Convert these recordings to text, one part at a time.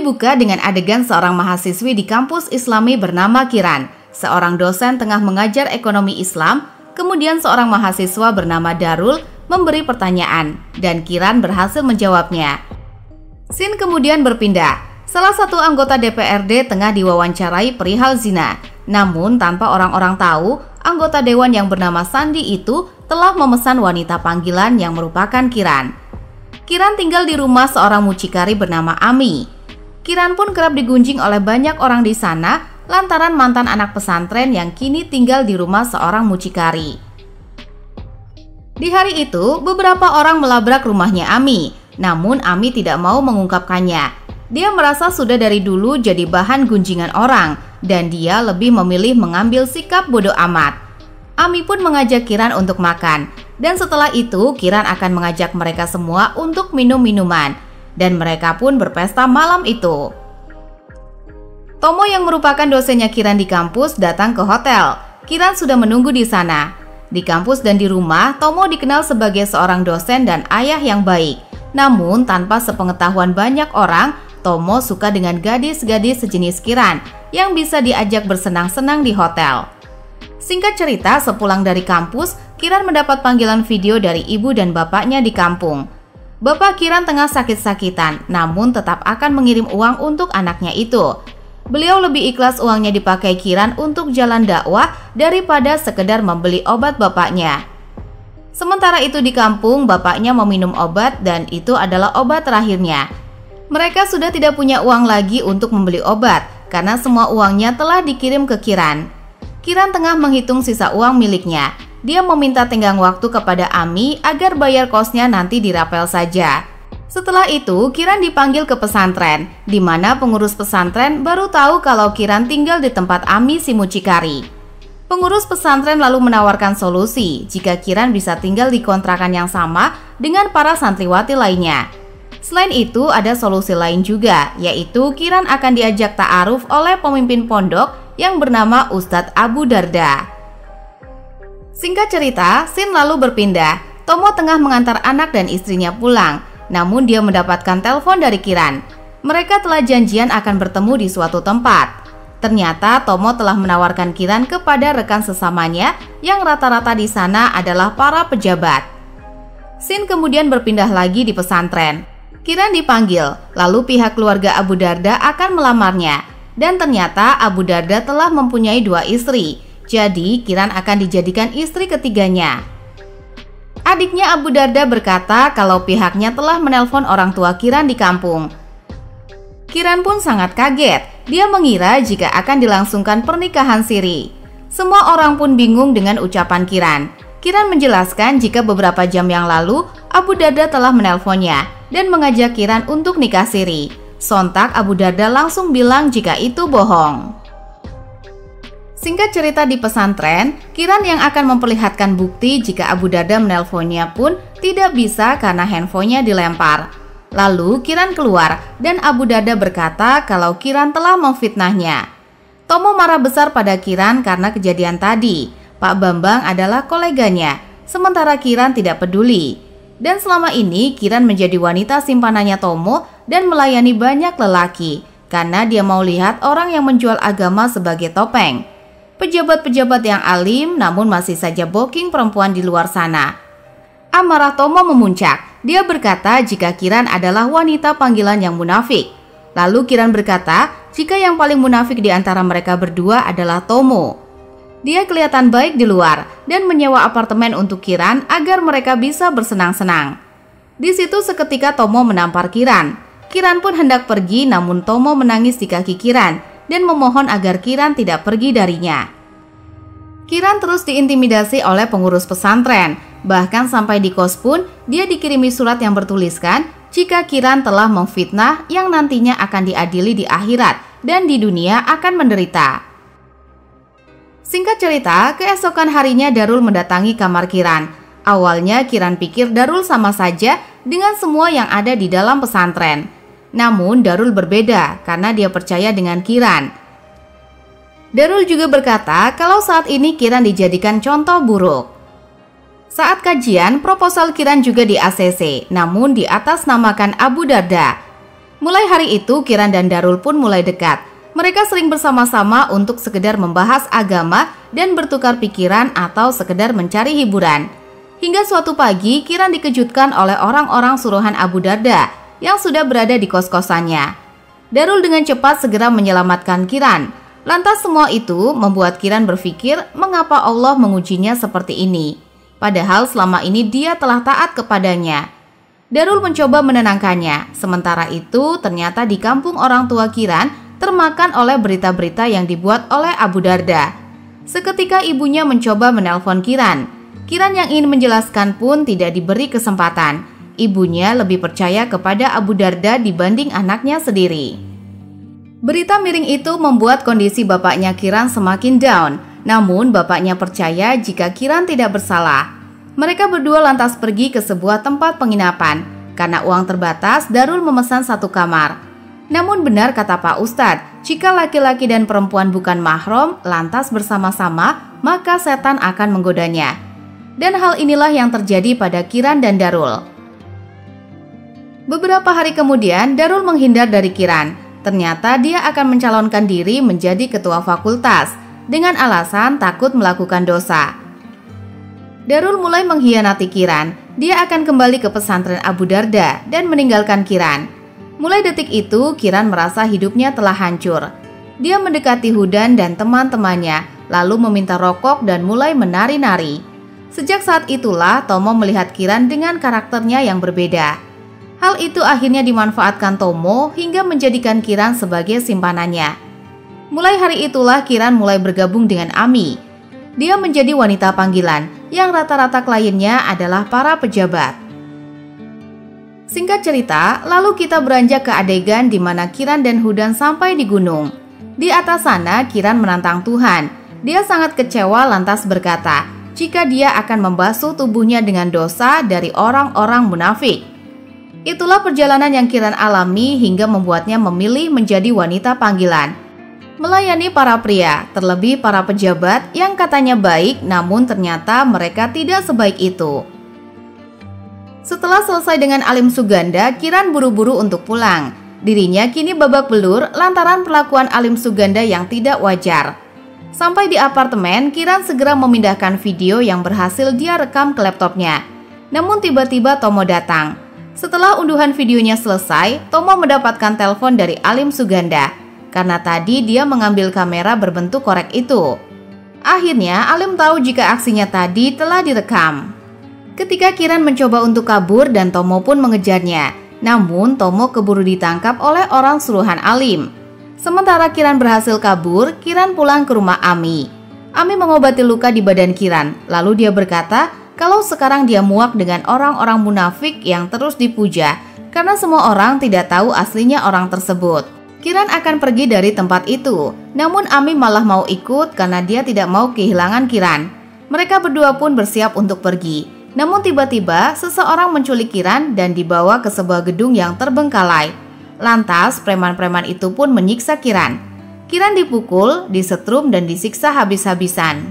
dibuka dengan adegan seorang mahasiswi di kampus Islami bernama Kiran. Seorang dosen tengah mengajar ekonomi Islam, kemudian seorang mahasiswa bernama Darul memberi pertanyaan, dan Kiran berhasil menjawabnya. Scene kemudian berpindah. Salah satu anggota DPRD tengah diwawancarai perihal zina. Namun tanpa orang-orang tahu, anggota dewan yang bernama Sandi itu telah memesan wanita panggilan yang merupakan Kiran. Kiran tinggal di rumah seorang mucikari bernama Ami. Kiran pun kerap digunjing oleh banyak orang di sana lantaran mantan anak pesantren yang kini tinggal di rumah seorang mucikari. Di hari itu, beberapa orang melabrak rumahnya Ami, namun Ami tidak mau mengungkapkannya. Dia merasa sudah dari dulu jadi bahan gunjingan orang, dan dia lebih memilih mengambil sikap bodoh amat. Ami pun mengajak Kiran untuk makan, dan setelah itu Kiran akan mengajak mereka semua untuk minum minuman, dan mereka pun berpesta malam itu. Tomo yang merupakan dosennya Kiran di kampus datang ke hotel. Kiran sudah menunggu di sana. Di kampus dan di rumah, Tomo dikenal sebagai seorang dosen dan ayah yang baik. Namun tanpa sepengetahuan banyak orang, Tomo suka dengan gadis-gadis sejenis Kiran yang bisa diajak bersenang-senang di hotel. Singkat cerita, sepulang dari kampus, Kiran mendapat panggilan video dari ibu dan bapaknya di kampung. Bapak Kiran tengah sakit-sakitan, namun tetap akan mengirim uang untuk anaknya itu. Beliau lebih ikhlas uangnya dipakai Kiran untuk jalan dakwah daripada sekedar membeli obat bapaknya. Sementara itu di kampung, bapaknya meminum obat dan itu adalah obat terakhirnya. Mereka sudah tidak punya uang lagi untuk membeli obat karena semua uangnya telah dikirim ke Kiran. Kiran tengah menghitung sisa uang miliknya. Dia meminta tenggang waktu kepada Ami agar bayar kosnya nanti dirapel saja. Setelah itu, Kiran dipanggil ke pesantren, di mana pengurus pesantren baru tahu kalau Kiran tinggal di tempat Ami si mucikari. Pengurus pesantren lalu menawarkan solusi jika Kiran bisa tinggal di kontrakan yang sama dengan para santriwati lainnya. Selain itu, ada solusi lain juga, yaitu Kiran akan diajak ta'aruf oleh pemimpin pondok yang bernama Ustadz Abu Darda. Singkat cerita, scene lalu berpindah. Tomo tengah mengantar anak dan istrinya pulang. Namun dia mendapatkan telepon dari Kiran. Mereka telah janjian akan bertemu di suatu tempat. Ternyata Tomo telah menawarkan Kiran kepada rekan sesamanya yang rata-rata di sana adalah para pejabat. Scene kemudian berpindah lagi di pesantren. Kiran dipanggil, lalu pihak keluarga Abu Darda akan melamarnya. Dan ternyata Abu Darda telah mempunyai 2 istri. Jadi Kiran akan dijadikan istri ketiganya. Adiknya Abu Darda berkata kalau pihaknya telah menelpon orang tua Kiran di kampung. Kiran pun sangat kaget. Dia mengira jika akan dilangsungkan pernikahan siri. Semua orang pun bingung dengan ucapan Kiran. Kiran menjelaskan jika beberapa jam yang lalu Abu Darda telah menelponnya dan mengajak Kiran untuk nikah siri. Sontak Abu Darda langsung bilang jika itu bohong. Singkat cerita di pesantren, Kiran yang akan memperlihatkan bukti jika Abu Darda menelponnya pun tidak bisa karena handphonenya dilempar. Lalu Kiran keluar dan Abu Darda berkata kalau Kiran telah memfitnahnya. Tomo marah besar pada Kiran karena kejadian tadi. Pak Bambang adalah koleganya, sementara Kiran tidak peduli. Dan selama ini Kiran menjadi wanita simpanannya Tomo dan melayani banyak lelaki karena dia mau lihat orang yang menjual agama sebagai topeng. Pejabat-pejabat yang alim namun masih saja booking perempuan di luar sana. Amarah Tomo memuncak. Dia berkata jika Kiran adalah wanita panggilan yang munafik. Lalu Kiran berkata jika yang paling munafik di antara mereka berdua adalah Tomo. Dia kelihatan baik di luar dan menyewa apartemen untuk Kiran agar mereka bisa bersenang-senang. Di situ seketika Tomo menampar Kiran. Kiran pun hendak pergi namun Tomo menangis di kaki Kiran dan memohon agar Kiran tidak pergi darinya. Kiran terus diintimidasi oleh pengurus pesantren. Bahkan sampai di kos pun dia dikirimi surat yang bertuliskan jika Kiran telah memfitnah yang nantinya akan diadili di akhirat dan di dunia akan menderita. Singkat cerita, keesokan harinya Darul mendatangi kamar Kiran. Awalnya Kiran pikir Darul sama saja dengan semua yang ada di dalam pesantren. Namun Darul berbeda karena dia percaya dengan Kiran. Darul juga berkata kalau saat ini Kiran dijadikan contoh buruk. Saat kajian, proposal Kiran juga di ACC, namun di atas namakan Abu Darda. Mulai hari itu, Kiran dan Darul pun mulai dekat. Mereka sering bersama-sama untuk sekedar membahas agama dan bertukar pikiran atau sekedar mencari hiburan. Hingga suatu pagi, Kiran dikejutkan oleh orang-orang suruhan Abu Darda yang sudah berada di kos-kosannya. Darul dengan cepat segera menyelamatkan Kiran. Lantas semua itu membuat Kiran berpikir mengapa Allah mengujinya seperti ini. Padahal selama ini dia telah taat kepadanya. Darul mencoba menenangkannya. Sementara itu ternyata di kampung orang tua Kiran termakan oleh berita-berita yang dibuat oleh Abu Darda. Seketika ibunya mencoba menelpon Kiran. Kiran yang ingin menjelaskan pun tidak diberi kesempatan. Ibunya lebih percaya kepada Abu Darda dibanding anaknya sendiri. Berita miring itu membuat kondisi bapaknya Kiran semakin down. Namun bapaknya percaya jika Kiran tidak bersalah. Mereka berdua lantas pergi ke sebuah tempat penginapan. Karena uang terbatas, Darul memesan satu kamar. Namun benar kata Pak Ustadz, jika laki-laki dan perempuan bukan mahram lantas bersama-sama, maka setan akan menggodanya. Dan hal inilah yang terjadi pada Kiran dan Darul. Beberapa hari kemudian, Darul menghindar dari Kiran. Ternyata dia akan mencalonkan diri menjadi ketua fakultas dengan alasan takut melakukan dosa. Darul mulai mengkhianati Kiran. Dia akan kembali ke pesantren Abu Darda dan meninggalkan Kiran. Mulai detik itu, Kiran merasa hidupnya telah hancur. Dia mendekati Hudan dan teman-temannya, lalu meminta rokok dan mulai menari-nari. Sejak saat itulah Tomo melihat Kiran dengan karakternya yang berbeda. Hal itu akhirnya dimanfaatkan Tomo hingga menjadikan Kiran sebagai simpanannya. Mulai hari itulah Kiran mulai bergabung dengan Ami. Dia menjadi wanita panggilan yang rata-rata kliennya adalah para pejabat. Singkat cerita, lalu kita beranjak ke adegan di mana Kiran dan Hudan sampai di gunung. Di atas sana Kiran menantang Tuhan. Dia sangat kecewa lantas berkata, jika dia akan membasuh tubuhnya dengan dosa dari orang-orang munafik. Itulah perjalanan yang Kiran alami hingga membuatnya memilih menjadi wanita panggilan. Melayani para pria, terlebih para pejabat yang katanya baik namun ternyata mereka tidak sebaik itu. Setelah selesai dengan Alim Suganda, Kiran buru-buru untuk pulang. Dirinya kini babak belur lantaran perlakuan Alim Suganda yang tidak wajar. Sampai di apartemen, Kiran segera memindahkan video yang berhasil dia rekam ke laptopnya. Namun tiba-tiba Tomo datang. Setelah unduhan videonya selesai, Tomo mendapatkan telepon dari Alim Suganda. Karena tadi dia mengambil kamera berbentuk korek itu. Akhirnya Alim tahu jika aksinya tadi telah direkam. Ketika Kiran mencoba untuk kabur dan Tomo pun mengejarnya. Namun Tomo keburu ditangkap oleh orang suruhan Alim. Sementara Kiran berhasil kabur, Kiran pulang ke rumah Ami. Ami mengobati luka di badan Kiran. Lalu dia berkata kalau sekarang dia muak dengan orang-orang munafik yang terus dipuja. Karena semua orang tidak tahu aslinya orang tersebut. Kiran akan pergi dari tempat itu, namun Ami malah mau ikut karena dia tidak mau kehilangan Kiran. Mereka berdua pun bersiap untuk pergi. Namun tiba-tiba seseorang menculik Kiran dan dibawa ke sebuah gedung yang terbengkalai. Lantas preman-preman itu pun menyiksa Kiran. Kiran dipukul, disetrum dan disiksa habis-habisan.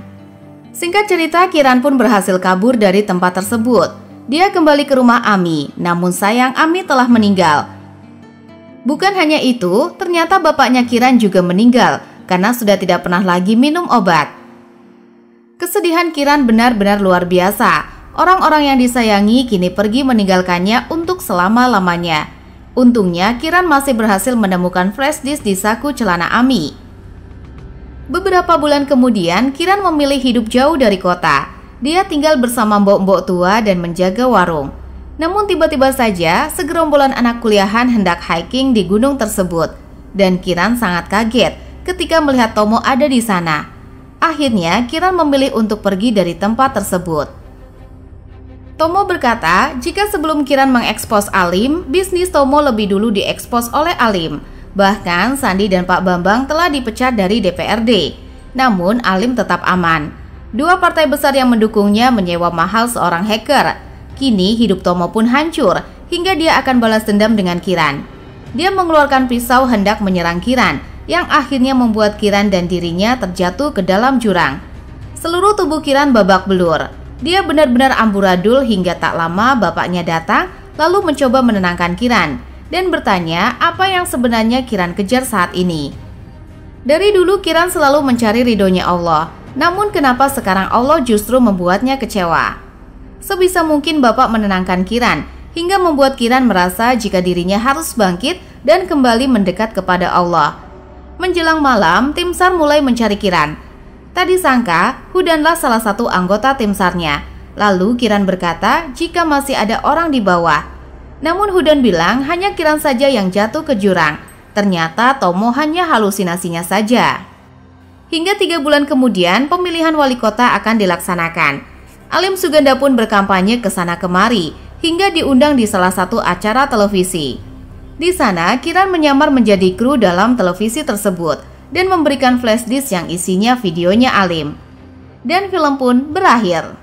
Singkat cerita, Kiran pun berhasil kabur dari tempat tersebut. Dia kembali ke rumah Ami, namun sayang Ami telah meninggal. Bukan hanya itu, ternyata bapaknya Kiran juga meninggal karena sudah tidak pernah lagi minum obat. Kesedihan Kiran benar-benar luar biasa. Orang-orang yang disayangi kini pergi meninggalkannya untuk selama-lamanya. Untungnya Kiran masih berhasil menemukan flash disk di saku celana Ami. Beberapa bulan kemudian, Kiran memilih hidup jauh dari kota. Dia tinggal bersama mbok-mbok tua dan menjaga warung. Namun tiba-tiba saja segerombolan anak kuliahan hendak hiking di gunung tersebut. Dan Kiran sangat kaget ketika melihat Tomo ada di sana. Akhirnya Kiran memilih untuk pergi dari tempat tersebut. Tomo berkata jika sebelum Kiran mengekspos Alim, bisnis Tomo lebih dulu diekspos oleh Alim. Bahkan Sandi dan Pak Bambang telah dipecat dari DPRD. Namun Alim tetap aman. Dua partai besar yang mendukungnya menyewa mahal seorang hacker. Kini hidup Tomo pun hancur hingga dia akan balas dendam dengan Kiran. Dia mengeluarkan pisau hendak menyerang Kiran yang akhirnya membuat Kiran dan dirinya terjatuh ke dalam jurang. Seluruh tubuh Kiran babak belur. Dia benar-benar amburadul hingga tak lama bapaknya datang lalu mencoba menenangkan Kiran. dan bertanya apa yang sebenarnya Kiran kejar saat ini. Dari dulu Kiran selalu mencari ridhonya Allah, namun kenapa sekarang Allah justru membuatnya kecewa? Sebisa mungkin Bapak menenangkan Kiran, hingga membuat Kiran merasa jika dirinya harus bangkit dan kembali mendekat kepada Allah. Menjelang malam, tim SAR mulai mencari Kiran. Tak disangka, Hudanlah salah satu anggota tim SAR-nya. Lalu Kiran berkata jika masih ada orang di bawah. Namun Hudan bilang hanya Kiran saja yang jatuh ke jurang. Ternyata Tomo hanya halusinasinya saja. Hingga 3 bulan kemudian pemilihan wali kota akan dilaksanakan. Alim Suganda pun berkampanye ke sana kemari hingga diundang di salah satu acara televisi. Di sana Kiran menyamar menjadi kru dalam televisi tersebut dan memberikan flash disk yang isinya videonya Alim. Dan film pun berakhir.